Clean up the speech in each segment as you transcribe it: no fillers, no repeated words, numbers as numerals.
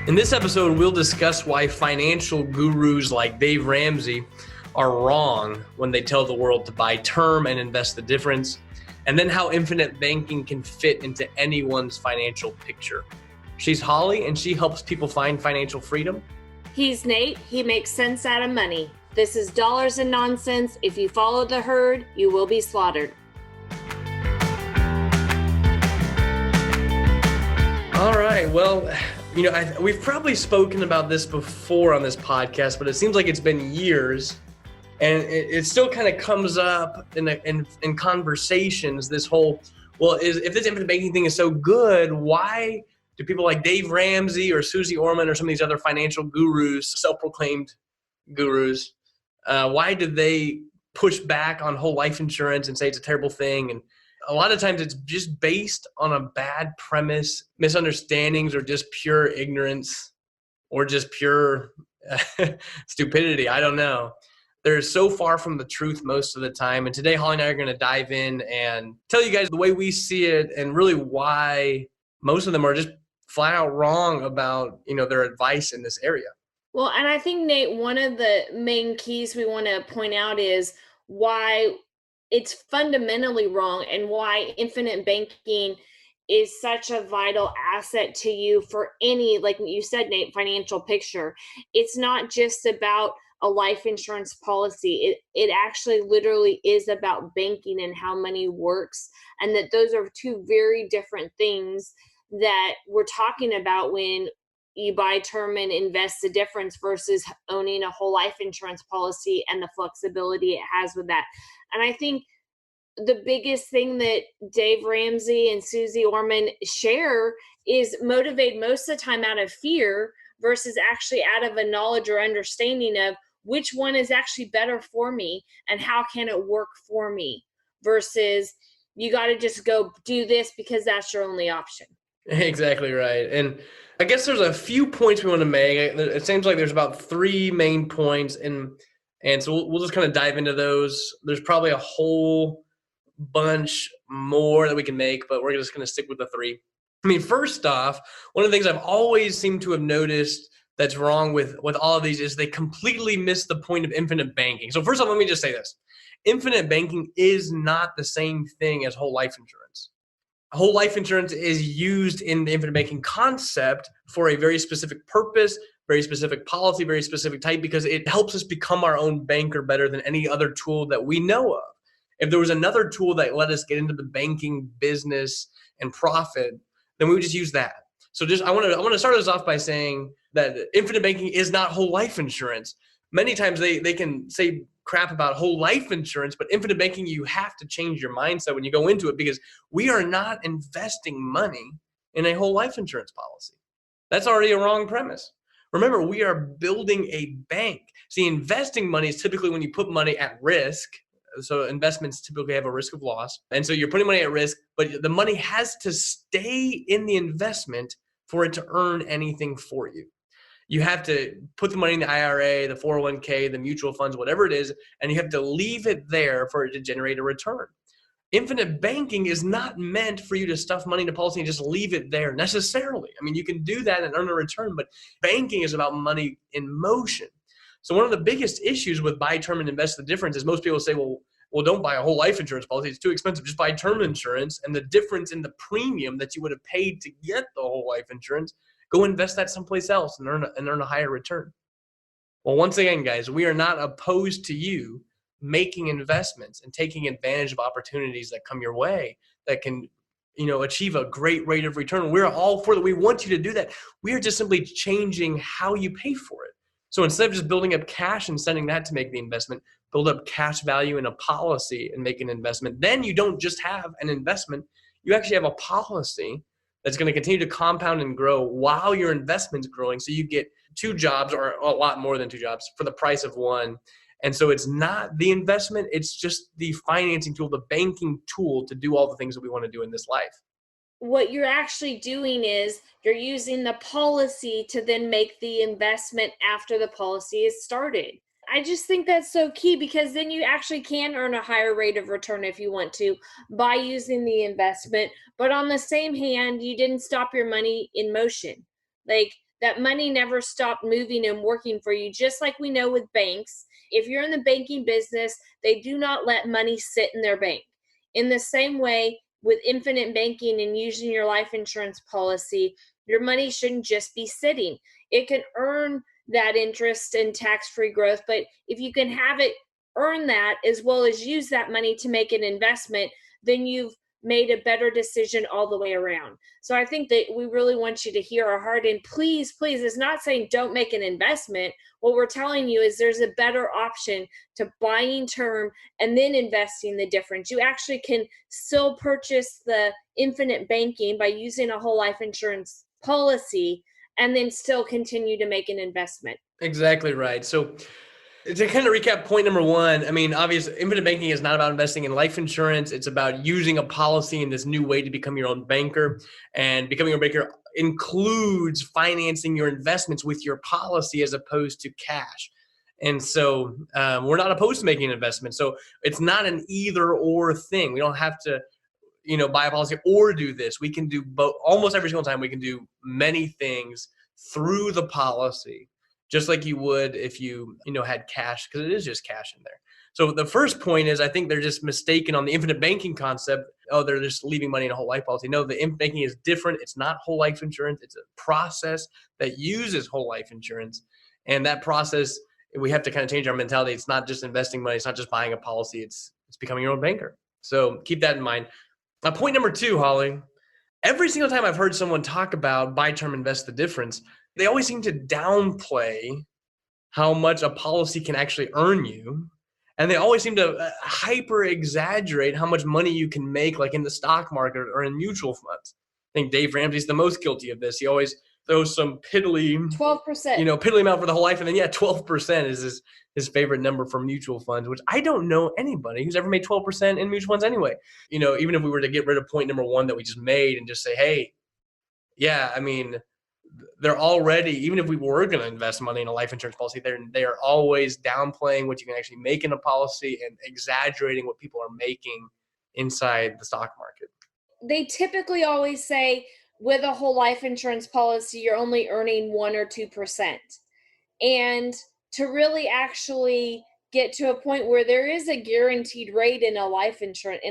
In this episode, we'll discuss why financial gurus like Dave Ramsey are wrong when they tell the world to buy term and invest the difference, and then how infinite banking can fit into anyone's financial picture. She's Holly, and she helps people find financial freedom. He's Nate. He makes sense out of money. This is Dollars and Nonsense. If you follow the herd, you will be slaughtered. All right, well, we've probably spoken about this before on this podcast, but it seems like it's been years, and it still kind of comes up in conversations. This whole, if this infinite banking thing is so good, why do people like Dave Ramsey or Susie Orman or some of these other financial gurus, self-proclaimed gurus, why do they push back on whole life insurance and say it's a terrible thing? And a lot of times it's just based on a bad premise, misunderstandings, or just pure ignorance, or just pure stupidity. I don't know. They're so far from the truth most of the time. And today, Holly and I are going to dive in and tell you guys the way we see it and really why most of them are just flat out wrong about, their advice in this area. Well, and I think, Nate, one of the main keys we want to point out is why it's fundamentally wrong and why infinite banking is such a vital asset to you for any, like you said, Nate, financial picture. It's not just about a life insurance policy. It actually literally is about banking and how money works, and that those are two very different things that we're talking about when you buy term and invest the difference versus owning a whole life insurance policy and the flexibility it has with that. And I think the biggest thing that Dave Ramsey and Susie Orman share is motivate most of the time out of fear versus actually out of a knowledge or understanding of which one is actually better for me and how can it work for me versus you got to just go do this because that's your only option. Exactly right. And I guess there's a few points we want to make. It seems like there's about three main points, and so we'll just kind of dive into those. There's probably a whole bunch more that we can make, but we're just going to stick with the three. I mean, first off, one of the things I've always seemed to have noticed that's wrong with all of these is they completely miss the point of infinite banking. So first off, let me just say this. Infinite banking is not the same thing as whole life insurance. Whole life insurance is used in the infinite banking concept for a very specific purpose, very specific policy, very specific type, because it helps us become our own banker better than any other tool that we know of. If there was another tool that let us get into the banking business and profit, then we would just use that. So I want to start us off by saying that infinite banking is not whole life insurance. Many times they can say crap about whole life insurance, but infinite banking, you have to change your mindset when you go into it, because we are not investing money in a whole life insurance policy. That's already a wrong premise. Remember, we are building a bank. See, investing money is typically when you put money at risk. So investments typically have a risk of loss. And so you're putting money at risk, but the money has to stay in the investment for it to earn anything for you. You have to put the money in the IRA, the 401k, the mutual funds, whatever it is, and you have to leave it there for it to generate a return. Infinite banking is not meant for you to stuff money in a policy and just leave it there necessarily. I mean, you can do that and earn a return, but banking is about money in motion. So one of the biggest issues with buy term and invest the difference is most people say, well, don't buy a whole life insurance policy. It's too expensive. Just buy term insurance, and the difference in the premium that you would have paid to get the whole life insurance, go invest that someplace else and earn a higher return. Well, once again, guys, we are not opposed to you making investments and taking advantage of opportunities that come your way that can, achieve a great rate of return. We're all for that. We want you to do that. We are just simply changing how you pay for it. So instead of just building up cash and sending that to make the investment, build up cash value in a policy and make an investment. Then you don't just have an investment, you actually have a policy that's going to continue to compound and grow while your investment's growing. So you get two jobs, or a lot more than two jobs, for the price of one. And so it's not the investment, it's just the financing tool, the banking tool to do all the things that we want to do in this life. What you're actually doing is you're using the policy to then make the investment after the policy is started. I just think that's so key, because then you actually can earn a higher rate of return if you want to by using the investment. But on the same hand, you didn't stop your money in motion. Like, That money never stopped moving and working for you, just like we know with banks. If you're in the banking business, they do not let money sit in their bank. In the same way, with infinite banking and using your life insurance policy, your money shouldn't just be sitting. It can earn that interest and tax-free growth, but if you can have it earn that as well as use that money to make an investment, then you've made a better decision all the way around. So I think that we really want you to hear our heart. And please, please, it's not saying don't make an investment. What we're telling you is there's a better option to buying term and then investing the difference. You actually can still purchase the infinite banking by using a whole life insurance policy and then still continue to make an investment. Exactly right. So to kind of recap point number one, I mean, obviously, infinite banking is not about investing in life insurance. It's about using a policy in this new way to become your own banker. And becoming your banker includes financing your investments with your policy as opposed to cash. And so we're not opposed to making an investment. So it's not an either or thing. We don't have to, buy a policy or do this. We can do both. Almost every single time we can do many things through the policy, just like you would if you had cash, because it is just cash in there. So the first point is, I think they're just mistaken on the infinite banking concept. Oh, they're just leaving money in a whole life policy. No, the infinite banking is different. It's not whole life insurance. It's a process that uses whole life insurance. And that process, we have to kind of change our mentality. It's not just investing money. It's not just buying a policy. It's becoming your own banker. So keep that in mind. Point number two, Holly, every single time I've heard someone talk about buy term, invest the difference, they always seem to downplay how much a policy can actually earn you. And they always seem to hyper exaggerate how much money you can make, like in the stock market or in mutual funds. I think Dave Ramsey's the most guilty of this. He always throws some piddly 12%, piddly amount for the whole life. And then 12% is his favorite number for mutual funds, which I don't know anybody who's ever made 12% in mutual funds anyway. Even if we were to get rid of point number one that we just made and just say, hey, yeah, I mean, they're already, even if we were going to invest money in a life insurance policy, they are always downplaying what you can actually make in a policy and exaggerating what people are making inside the stock market. They typically always say with a whole life insurance policy, you're only earning 1 or 2%. And to really actually get to a point where there is a guaranteed rate in a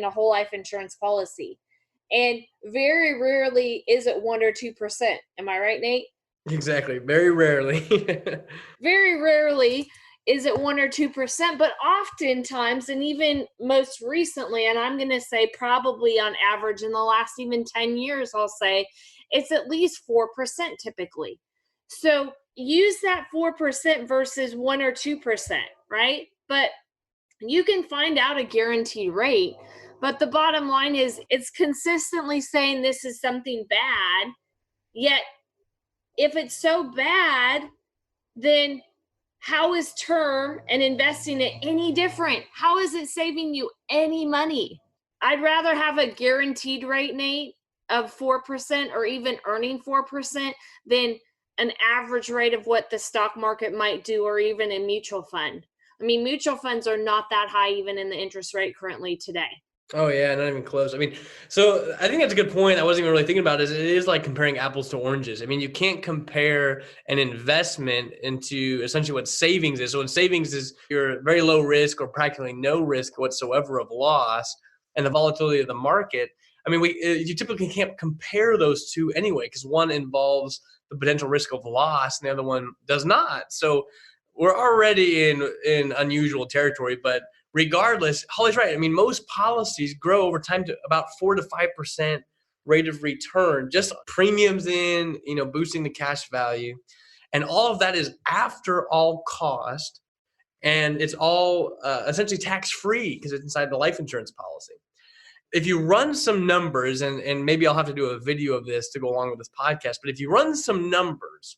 whole life insurance policy. And very rarely is it 1 or 2%. Am I right, Nate? Exactly. Very rarely. Very rarely is it 1 or 2%, but oftentimes, and even most recently, and I'm going to say probably on average in the last even 10 years, I'll say it's at least 4% typically. So use that 4% versus 1 or 2%, right? But you can find out a guaranteed rate. But the bottom line is it's consistently saying this is something bad. Yet, if it's so bad, then how is term and investing it any different? How is it saving you any money? I'd rather have a guaranteed rate, Nate, of 4% or even earning 4% than an average rate of what the stock market might do or even a mutual fund. I mean, mutual funds are not that high even in the interest rate currently today. Oh yeah, not even close. I mean, so I think that's a good point. I wasn't even really thinking about it. It is like comparing apples to oranges. I mean, you can't compare an investment into essentially what savings is. So in savings is your very low risk or practically no risk whatsoever of loss and the volatility of the market. I mean, you typically can't compare those two anyway, because one involves the potential risk of loss and the other one does not. So we're already in unusual territory, but regardless, Holly's right. I mean, most policies grow over time to about 4 to 5% rate of return, just premiums in, boosting the cash value. And all of that is after all cost. And it's all essentially tax-free because it's inside the life insurance policy. If you run some numbers, and maybe I'll have to do a video of this to go along with this podcast, but if you run some numbers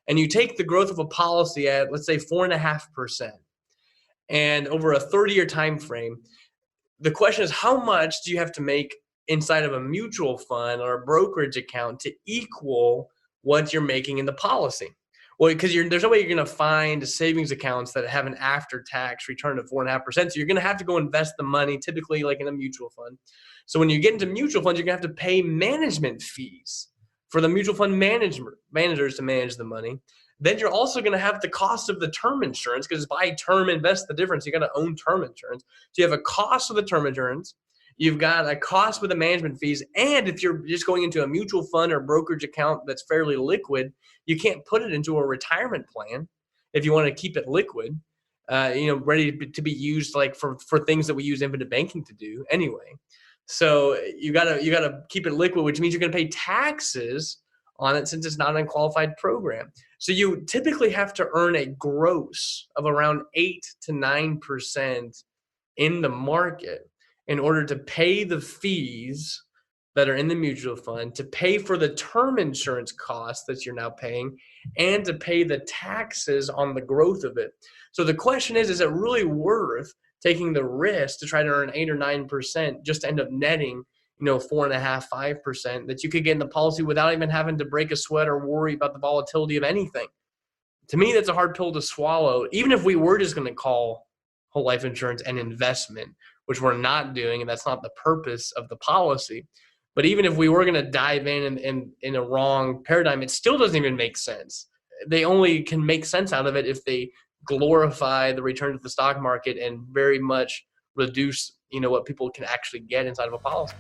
and you take the growth of a policy at, let's say, 4.5%, and over a 30-year time frame, the question is, how much do you have to make inside of a mutual fund or a brokerage account to equal what you're making in the policy? Well, because there's no way you're going to find savings accounts that have an after-tax return of 4.5%. So you're going to have to go invest the money, typically like in a mutual fund. So when you get into mutual funds, you're going to have to pay management fees for the mutual fund managers to manage the money. Then you're also going to have the cost of the term insurance, because buy term, invest the difference. You got to own term insurance. So you have a cost of the term insurance. You've got a cost with the management fees. And if you're just going into a mutual fund or brokerage account that's fairly liquid, you can't put it into a retirement plan if you want to keep it liquid, ready to be used like for things that we use infinite banking to do anyway. So you gotta keep it liquid, which means you're gonna pay taxes on it since it's not an unqualified program. So you typically have to earn a gross of around 8 to 9% in the market in order to pay the fees that are in the mutual fund, to pay for the term insurance costs that you're now paying, and to pay the taxes on the growth of it. So the question is it really worth taking the risk to try to earn 8 or 9% just to end up netting, 4.5%, 5% that you could get in the policy without even having to break a sweat or worry about the volatility of anything? To me, that's a hard pill to swallow. Even if we were just going to call whole life insurance an investment, which we're not doing, and that's not the purpose of the policy. But even if we were going to dive in a wrong paradigm, it still doesn't even make sense. They only can make sense out of it if they glorify the return to the stock market and very much reduce, what people can actually get inside of a policy.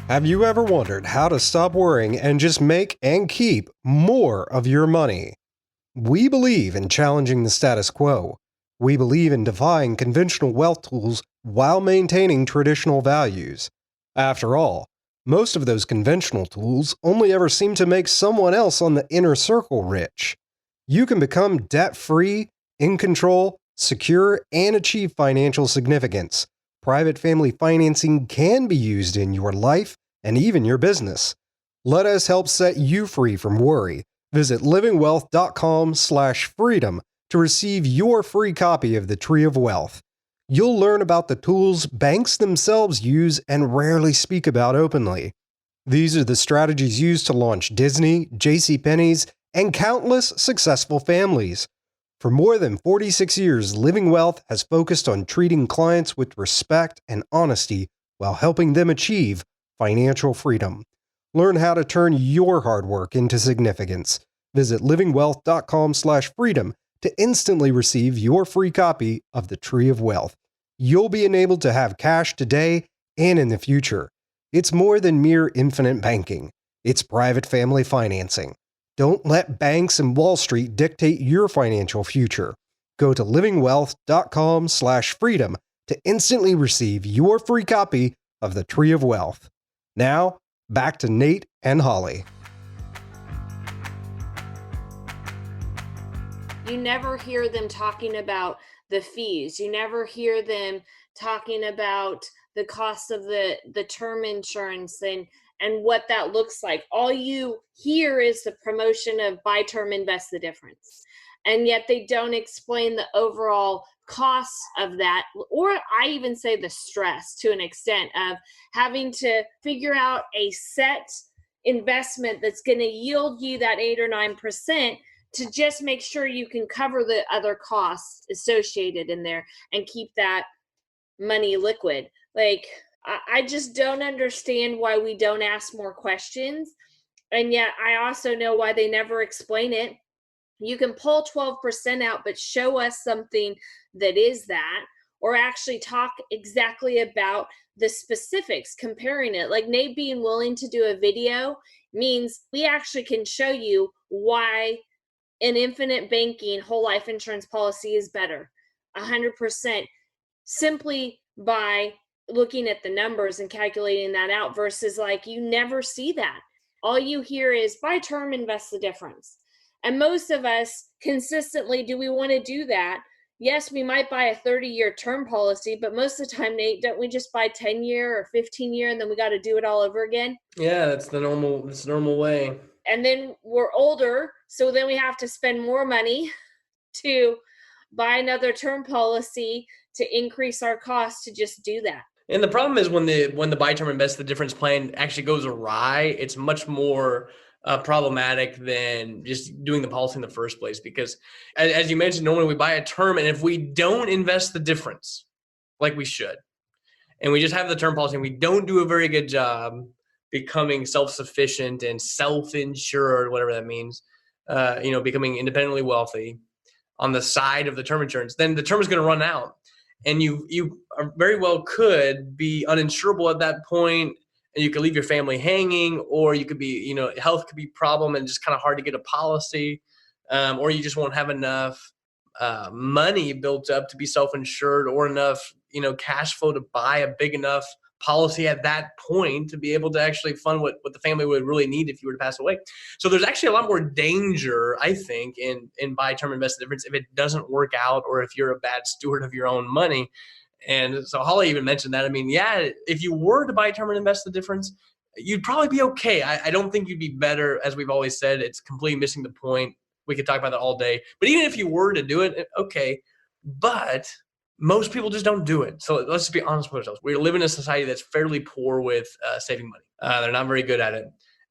Have you ever wondered how to stop worrying and just make and keep more of your money? We believe in challenging the status quo. We believe in defying conventional wealth tools while maintaining traditional values. After all, most of those conventional tools only ever seem to make someone else on the inner circle rich. You can become debt-free, in control, secure, and achieve financial significance. Private family financing can be used in your life and even your business. Let us help set you free from worry. Visit livingwealth.com/freedom to receive your free copy of the Tree of Wealth. You'll learn about the tools banks themselves use and rarely speak about openly. These are the strategies used to launch Disney, JCPenney's, and countless successful families. For more than 46 years, Living Wealth has focused on treating clients with respect and honesty while helping them achieve financial freedom. Learn how to turn your hard work into significance. Visit livingwealth.com/freedom to instantly receive your free copy of the Tree of Wealth. You'll be enabled to have cash today and in the future. It's more than mere infinite banking. It's private family financing. Don't let banks and Wall Street dictate your financial future. Go to livingwealth.com/freedom to instantly receive your free copy of the Tree of Wealth. Now, back to Nate and Holly. You never hear them talking about the fees. You never hear them talking about the cost of the term insurance and what that looks like. All you hear is the promotion of buy term, invest the difference. And yet they don't explain the overall costs of that, or I even say the stress to an extent of having to figure out a set investment that's going to yield you that 8 or 9% to just make sure you can cover the other costs associated in there and keep that money liquid. Like, I just don't understand why we don't ask more questions. And yet I also know why they never explain it. You can pull 12% out, but show us something that is that, or actually talk exactly about the specifics, comparing it. Like Nate being willing to do a video means we actually can show you why an infinite banking whole life insurance policy is better 100% simply by looking at the numbers and calculating that out, versus like you never see that. All you hear is buy term, invest the difference. And most of us consistently, do we want to do that? Yes, we might buy a 30-year term policy, but most of the time, Nate, don't we just buy 10-year or 15-year and then we got to do it all over again? Yeah, that's the normal way. And then we're older, so then we have to spend more money to buy another term policy to increase our costs to just do that. And the problem is when the buy term invest the difference plan actually goes awry, it's much more problematic than just doing the policy in the first place. Because as you mentioned, normally we buy a term, and if we don't invest the difference like we should, and we just have the term policy and we don't do a very good job, becoming self-sufficient and self-insured, whatever that means, becoming independently wealthy on the side of the term insurance, then the term is going to run out. And you very well could be uninsurable at that point, and you could leave your family hanging, or you could be, health could be a problem and just kind of hard to get a policy, or you just won't have enough money built up to be self-insured, or enough, cash flow to buy a big enough policy at that point to be able to actually fund what the family would really need if you were to pass away. So there's actually a lot more danger, I think, in buy term invest the difference if it doesn't work out, or if you're a bad steward of your own money. And so Holly even mentioned that. I mean, yeah, if you were to buy term and invest the difference, you'd probably be okay. I don't think you'd be better. As we've always said, it's completely missing the point. We could talk about that all day. But even if you were to do it, okay. But most people just don't do it. So let's just be honest with ourselves. We live in a society that's fairly poor with saving money. They're not very good at it.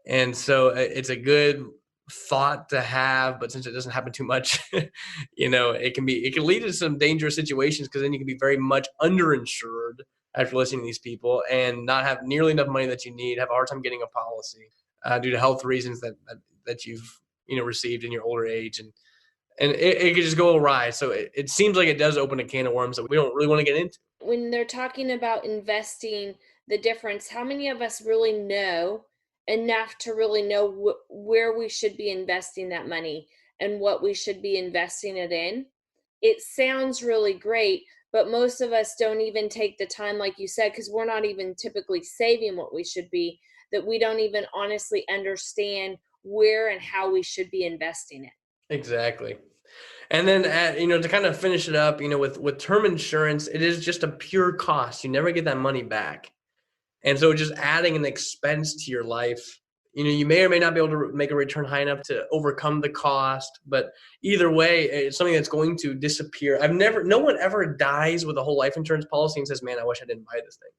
And so it's a good thought to have, but since it doesn't happen too much, it can lead to some dangerous situations, because then you can be very much underinsured after listening to these people and not have nearly enough money that you need, have a hard time getting a policy due to health reasons that you've received in your older age, and it could just go awry. So it seems like it does open a can of worms that we don't really want to get into. When they're talking about investing the difference, how many of us really know enough to really know where we should be investing that money and what we should be investing it in? It sounds really great, but most of us don't even take the time, like you said, because we're not even typically saving what we should be, that we don't even honestly understand where and how we should be investing it. Exactly. And then, to kind of finish it up, with term insurance, it is just a pure cost. You never get that money back. And so just adding an expense to your life, you may or may not be able to make a return high enough to overcome the cost, but either way, it's something that's going to disappear. No one ever dies with a whole life insurance policy and says, man, I wish I didn't buy this thing.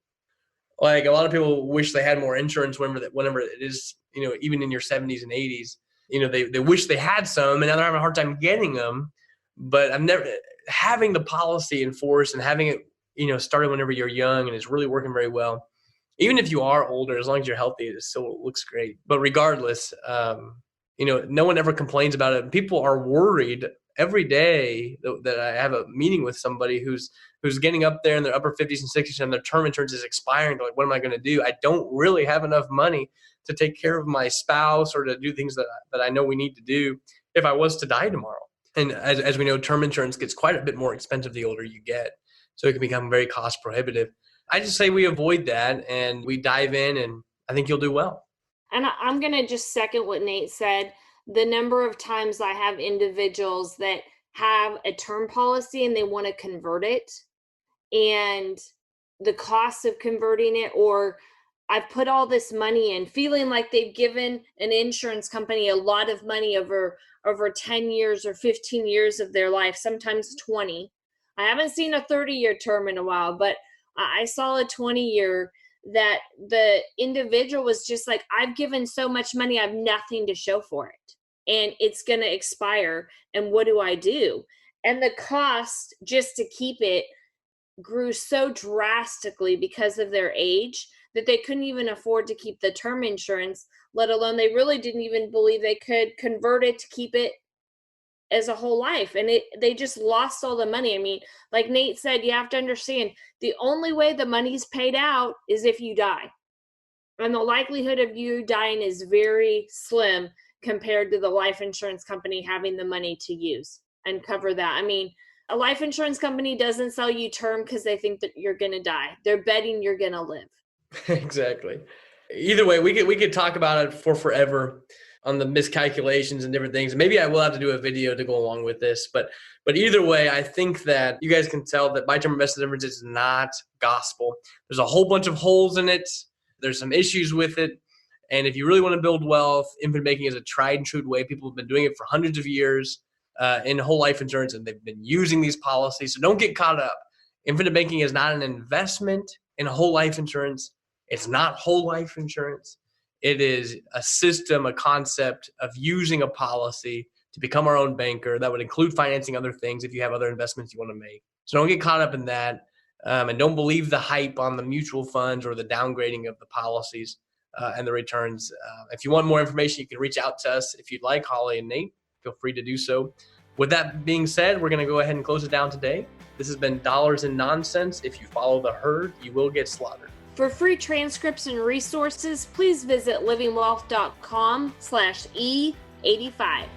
Like, a lot of people wish they had more insurance whenever it is, even in your 70s and 80s, they wish they had some, and now they're having a hard time getting them. But I've never having the policy in force and having it, started whenever you're young and it's really working very well. Even if you are older, as long as you're healthy, it still looks great. But regardless, no one ever complains about it. People are worried every day that I have a meeting with somebody who's getting up there in their upper 50s and 60s, and their term insurance is expiring. They're like, what am I going to do? I don't really have enough money to take care of my spouse or to do things that I know we need to do if I was to die tomorrow. And as we know, term insurance gets quite a bit more expensive the older you get. So it can become very cost prohibitive. I just say we avoid that and we dive in, and I think you'll do well. And I'm going to just second what Nate said. The number of times I have individuals that have a term policy and they want to convert it, and the cost of converting it, or I've put all this money in, feeling like they've given an insurance company a lot of money over 10 years or 15 years of their life, sometimes 20. I haven't seen a 30-year term in a while, but I saw a 20-year that the individual was just like, I've given so much money, I have nothing to show for it. And it's going to expire. And what do I do? And the cost just to keep it grew so drastically because of their age that they couldn't even afford to keep the term insurance, let alone they really didn't even believe they could convert it to keep it as a whole life. And they just lost all the money. I mean, like Nate said, you have to understand the only way the money's paid out is if you die. And the likelihood of you dying is very slim compared to the life insurance company having the money to use and cover that. I mean, a life insurance company doesn't sell you term because they think that you're going to die. They're betting you're going to live. Exactly. Either way, we could talk about it for forever on the miscalculations and different things. Maybe I will have to do a video to go along with this, but either way, I think that you guys can tell that buy term invest the difference is not gospel. There's a whole bunch of holes in it. There's some issues with it. And if you really want to build wealth, infinite banking is a tried and true way. People have been doing it for hundreds of years in whole life insurance, and they've been using these policies. So don't get caught up. Infinite banking is not an investment in whole life insurance. It's not whole life insurance. It is a system, a concept of using a policy to become our own banker. That would include financing other things if you have other investments you want to make. So don't get caught up in that. And don't believe the hype on the mutual funds or the downgrading of the policies. and the returns. If you want more information, you can reach out to us. If you'd like, Holly and Nate, feel free to do so. With that being said, we're going to go ahead and close it down today. This has been Dollars and Nonsense. If you follow the herd, you will get slaughtered. For free transcripts and resources, please visit livingwealth.com/E85.